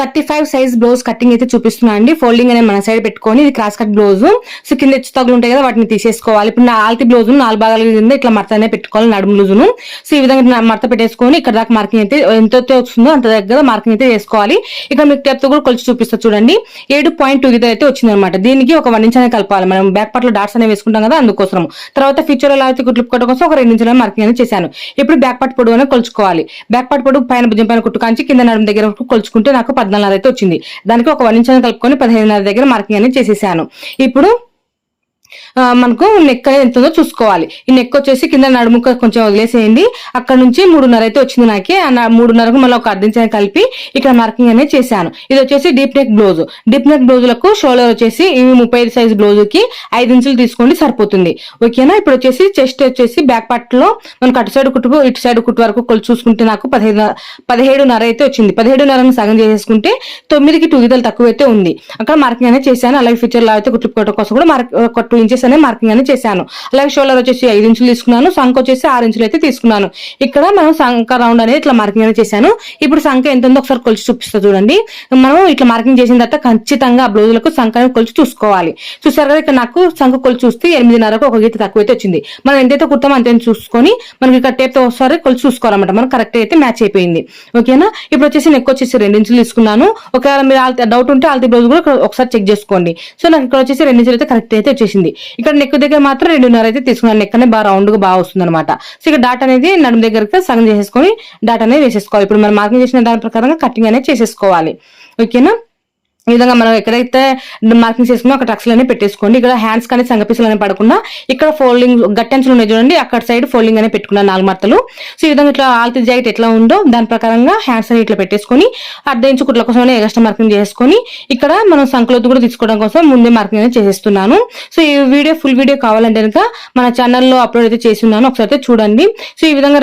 35 size blouse cutting అయితే చూపిస్తున్నా అండి. ఫోల్డింగ్ అనేది మన సైడ్ పెట్టుకొని ఇది క్రాస్ కట్ బ్లౌజ్. సో కింద హెచ్చు తగ్గులు ఉంటాయి కదా, వాటిని తీసేసుకోవాలి. ఇప్పుడు నా ఆల్తి బ్లౌజ్ 4 భాగాలు కింద ఇట్లా మడత అనేది పెట్టుకోవాలి, నడుము లూజును. సో ఈ విధంగా మడత పెట్టేసుకొని ఇక్కడ దాకా మార్కింగ్ అయితే ఎంత వస్తుందో అంత దగ్గర మార్కింగ్ అయితే వేసుకోవాలి. ఇక్కడ మీకు టేప్ తో కూడా కొలిచి చూపిస్తా చూడండి. 7.2 గీత అయితే వచ్చింది అనమాట. దీనికి ఒక 1 ఇంచ్ అనేది కలపాలి. మనం బ్యాక్ పార్ట్ లో డాట్స్ అనేవి వేసుకుంటాం కదా, అందుకోసం. తర్వాత ఫ్యూచర్ లో అయితే కుట్లు కొట్ట కోసం ఒక 2 ఇంచుల మార్కింగ్ అనేది చేశాను. ఇప్పుడు బ్యాక్ పార్ట్ పొడవు అనేది కొలుచుకోవాలి. బ్యాక్ పార్ట్ పొడవు పైన భుజం పైన కుట్టు కాంచి కింద నడుము దగ్గర కొలుచుకుంటే నాకు 14.5 అయితే వచ్చింది. దానికి ఒక 1 ఇంచ్ కలుపుకొని 15.5 దగ్గర మార్కింగ్ అనేది చేసేసాను. ఇప్పుడు మనకు నెక్ ఎంత ఉందో చూసుకోవాలి. ఈ నెక్ వచ్చేసి కింద నడుముక కొంచెం వదిలేసేయండి. అక్కడ నుంచి 3.5 అయితే వచ్చింది నాకే. 3.5కు మళ్ళీ ఒక 1/2 ఇంచ్ కలిపి ఇక్కడ మార్కింగ్ అనేది చేశాను. ఇది వచ్చేసి deep neck blouse. Deep neck బ్లౌజులకు షోల్డర్ వచ్చేసి ఇవి 35 సైజ్ బ్లౌజ్ కి 5 ఇంచులు తీసుకోండి, సరిపోతుంది. ఓకేనా. ఇప్పుడు వచ్చేసి చెస్ట్ వచ్చేసి బ్యాక్ పార్ట్ లో మనకు అటు సైడ్ కుట్టు ఇటు సైడ్ కుట్టు వరకు కొలిచి చూసుకుంటే నాకు 17.5 అయితే వచ్చింది. 17.5 సగం చేసేసుకుంటే 9కి 2 గీతలు తక్కువ అయితే ఉంది. అక్కడ మార్కింగ్ అనేది చేశాను. అలాగే ఫ్యూచర్ లో అయితే కుట్టుకోవడం కోసం కూడా 2 ఇంచెస్ అనే మార్కింగ్ అనేది చేశాను. అలాగే షోల్డర్ వచ్చేసి 5 ఇంచులు తీసుకున్నాను. సంఖ వచ్చేసి 6 ఇంచులు అయితే తీసుకున్నాను. ఇక్కడ మనం సంఖ రౌండ్ అనేది ఇట్లా మార్కింగ్ అనేది చేశాను. ఇప్పుడు సంఖ ఎంత ఉందో ఒకసారి కొలిచి చూపిస్తా చూడండి. మనం ఇట్లా మార్కింగ్ చేసిన తర్వాత ఖచ్చితంగా బ్లౌజులకు సంఖ అనేది కొలిచి చూసుకోవాలి. చూసారు కదా, ఇక్కడ నాకు సంఖ కొలిచి చూస్తే 8.5కు ఒక గీత తక్కువ అయితే వచ్చింది. మనం ఎంతైతే కుడతామో అంతే చూసుకొని మనకి ఇక్కడ టేప్ తో ఒకసారి కొలిచి చూసుకోవాలన్నమాట. మనకు కరెక్ట్ అయితే మ్యాచ్ అయిపోయింది. ఓకేనా. ఇప్పుడు వచ్చేసి నెక్ వచ్చేసి 2 ఇంచులు తీసుకున్నాను. ఒకవేళ మీరు డౌట్ ఉంటే ఆల్తి బ్లౌజ్ కూడా ఒకసారి చెక్ చేసుకోండి. సో నాకు ఇక్కడ వచ్చేసి 2 ఇంచులు అయితే కరెక్ట్ అయితే వచ్చేసింది. ఇక్కడ నెక్ దగ్గర మాత్రం 2.5 అయితే తీసుకున్నాను. నెక్ అనేది బాగా రౌండ్ గా బాగా వస్తుంది అనమాట. సో ఇక్కడ డాట్ అనేది నడుము దగ్గర సగం చేసేసుకొని డాట్ అనేది వేసేసుకోవాలి. ఇప్పుడు మనం మార్కింగ్ చేసిన దాని ప్రకారంగా కటింగ్ అనేది చేసేసుకోవాలి. ఓకేనా. ఈ విధంగా మనం ఎక్కడైతే మార్కింగ్ చేసుకున్నా అక్కడ టక్స్లు అనేవి పెట్టేసుకోండి. ఇక్కడ హ్యాండ్స్ కానీ సంగపీసులు అనేవి పడకుండా ఇక్కడ ఫోల్డింగ్ గట్టెన్సులు ఉన్నాయి చూడండి, అక్కడ సైడ్ ఫోల్డింగ్ అనేది పెట్టుకున్నాను 4 మడతలు. సో ఈ విధంగా ఇట్లా ఆల్తి జాకెట్ ఎట్లా ఉందో దాని ప్రకారంగా హ్యాండ్స్ అని ఇట్లా పెట్టేసుకొని 1/2 ఇంచు కుట్ల కోసం ఎక్స్ట్రా మార్కింగ్ చేసుకొని ఇక్కడ మనం సంకలోతు కూడా తీసుకోవడం కోసం ముందే మార్కింగ్ అనేది చేసేస్తున్నాను. సో ఈ వీడియో ఫుల్ వీడియో కావాలంటే కనుక మన ఛానల్లో అప్లోడ్ అయితే చేసి ఉన్నాను, ఒకసారి అయితే చూడండి. సో ఈ విధంగా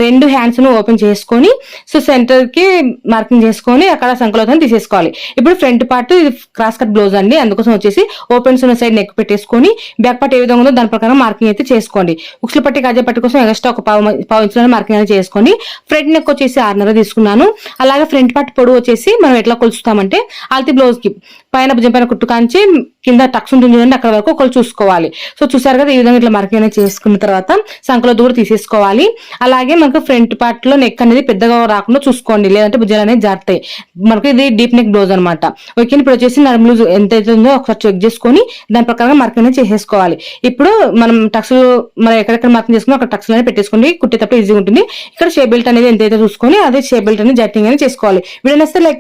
రెండు హ్యాండ్స్ ను ఓపెన్ చేసుకొని సో సెంటర్ కి మార్కింగ్ చేసుకొని అక్కడ సంకలోతను తీసేసుకోవాలి. ఇప్పుడు ఫ్రంట్ పార్ట్ ఇది క్రాస్ కట్ బ్లౌజ్ అండి, అందుకోసం వచ్చేసి ఓపెన్స్ ఉన్న సైడ్ నెక్ పెట్టేసుకొని బ్యాక్ పార్ట్ ఏ విధంగా ఉందో దాని ప్రకారం మార్కింగ్ అయితే చేసుకోండి. ఉక్సుల పట్టి కాజా పట్టి కోసం ఎక్స్ట్రా ఒక పావు ఇంచులను మార్కింగ్ అనేది చేసుకోండి. ఫ్రంట్ నెక్ వచ్చేసి 6.5 తీసుకున్నాను. అలాగే ఫ్రంట్ పార్ట్ పొడవు వచ్చేసి మనం ఎట్లా కొలుస్తామంటే ఆల్తి బ్లౌజ్ కి పైన భుజం పైన కుట్టు కాంచి కింద టక్స్ ఉంటుంది చూడండి, అక్కడ వరకు కొలు చూసుకోవాలి. సో చూసారు కదా, ఈ విధంగా ఇట్లా మార్కింగ్ అనేది చేసుకున్న తర్వాత సంకలో దూరం తీసేసుకోవాలి. అలాగే మనకు ఫ్రంట్ పార్ట్ లో నెక్ అనేది పెద్దగా రాకుండా చూసుకోండి, లేదంటే భుజాలు అనేది జారుతాయి. మనకు ఇది డీప్ నెక్ బ్లౌజ్ అనమాట. ఓకే. ఇప్పుడు వచ్చేసి నడుము లూజ్ ఎంత అవుతుందో ఒకసారి చెక్ చేసుకొని దాని ప్రకారంగా మార్కింగ్ అనేది చేసేసుకోవాలి. ఇప్పుడు మనం టక్స్ మనం ఎక్కడెక్కడ మార్కింగ్ చేసుకుని అక్కడ టక్స్ అనేది పెట్టేసుకోండి, కుట్టేటప్పుడు ఈజీగా ఉంటుంది. ఇక్కడ షేప్ బెల్ట్ అనేది ఎంతైతే చూసుకొని అదే షేప్ బెల్ట్ అనేది జట్టింగ్ అనేది చేసుకోవాలి. వీడియో నచ్చితే లైక్